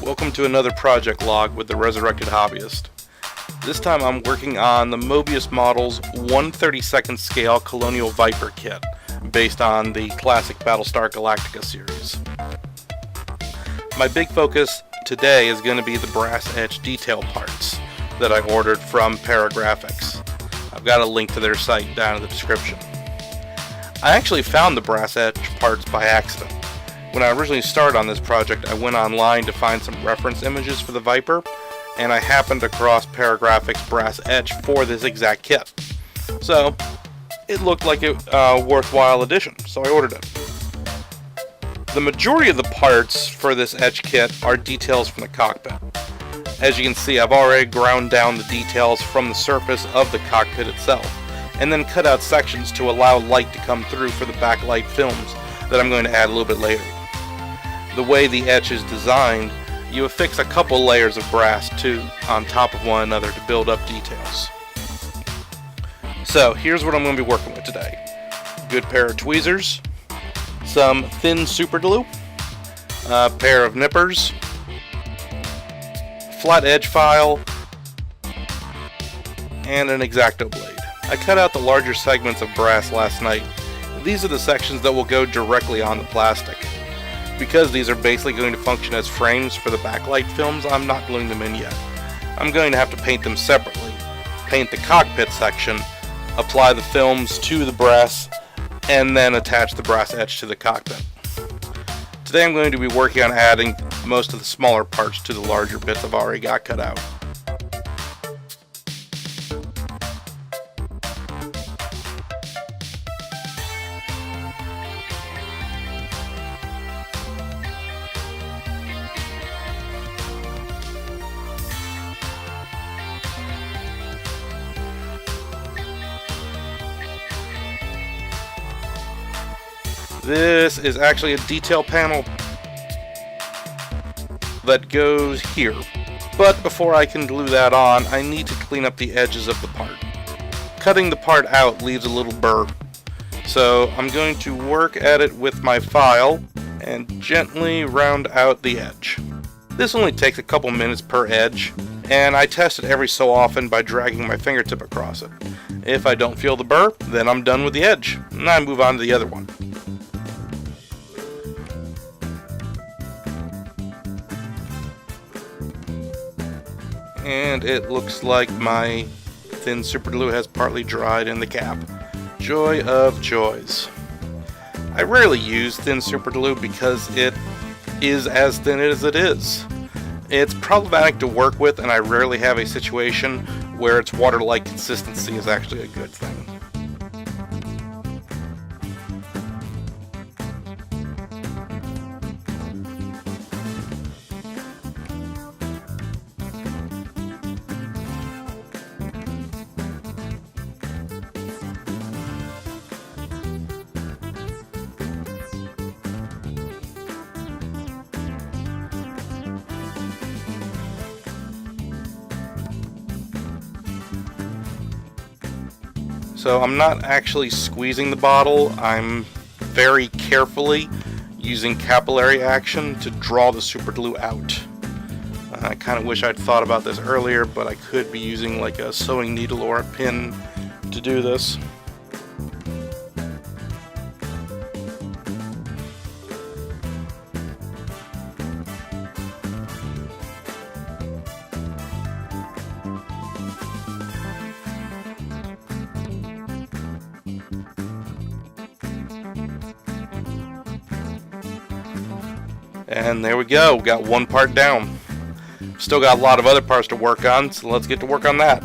Welcome to another project log with the Resurrected Hobbyist. This time I'm working on the Mobius Models 1/32nd scale Colonial Viper kit, based on the classic Battlestar Galactica series. My big focus today is going to be the brass etch detail parts that I ordered from Paragraphics. I've got a link to their site down in the description. I actually found the brass etch parts by accident. When I originally started on this project, I went online to find some reference images for the Viper, and I happened across Paragraphics brass etch for this exact kit. So, it looked like a worthwhile addition, so I ordered it. The majority of the parts for this etch kit are details from the cockpit. As you can see, I've already ground down the details from the surface of the cockpit itself, and then cut out sections to allow light to come through for the backlight films that I'm going to add a little bit later. The way the etch is designed, you affix a couple layers of brass on top of one another to build up details. So here's what I'm going to be working with today. A good pair of tweezers, some thin super glue, a pair of nippers, flat edge file, and an X-Acto blade. I cut out the larger segments of brass last night. These are the sections that will go directly on the plastic. Because these are basically going to function as frames for the backlight films, I'm not gluing them in yet. I'm going to have to paint them separately. Paint the cockpit section, apply the films to the brass, and then attach the brass etch to the cockpit. Today I'm going to be working on adding most of the smaller parts to the larger bits I've already got cut out. This is actually a detail panel that goes here. But before I can glue that on, I need to clean up the edges of the part. Cutting the part out leaves a little burr. So I'm going to work at it with my file and gently round out the edge. This only takes a couple minutes per edge, and I test it every so often by dragging my fingertip across it. If I don't feel the burr, then I'm done with the edge, and I move on to the other one. And it looks like my thin super glue has partly dried in the cap. Joy of joys. I rarely use thin super glue because it is as thin as it is. It's problematic to work with, and I rarely have a situation where its water-like consistency is actually a good thing. So I'm not actually squeezing the bottle, I'm very carefully using capillary action to draw the super glue out. I kind of wish I'd thought about this earlier, but I could be using like a sewing needle or a pin to do this. And there we go, got one part down. Still got a lot of other parts to work on, so let's get to work on that.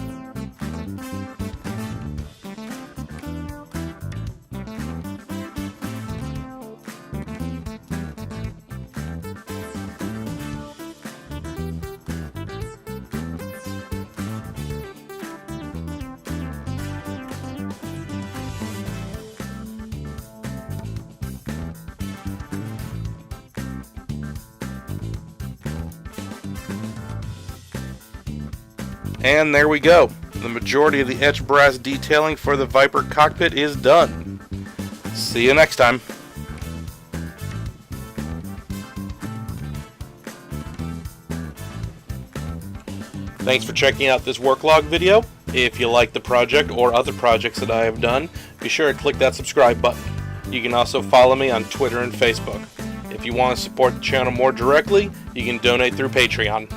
And there we go. The majority of the etched brass detailing for the Viper cockpit is done. See you next time. Thanks for checking out this work log video. If you like the project or other projects that I have done, be sure to click that subscribe button. You can also follow me on Twitter and Facebook. If you want to support the channel more directly, you can donate through Patreon.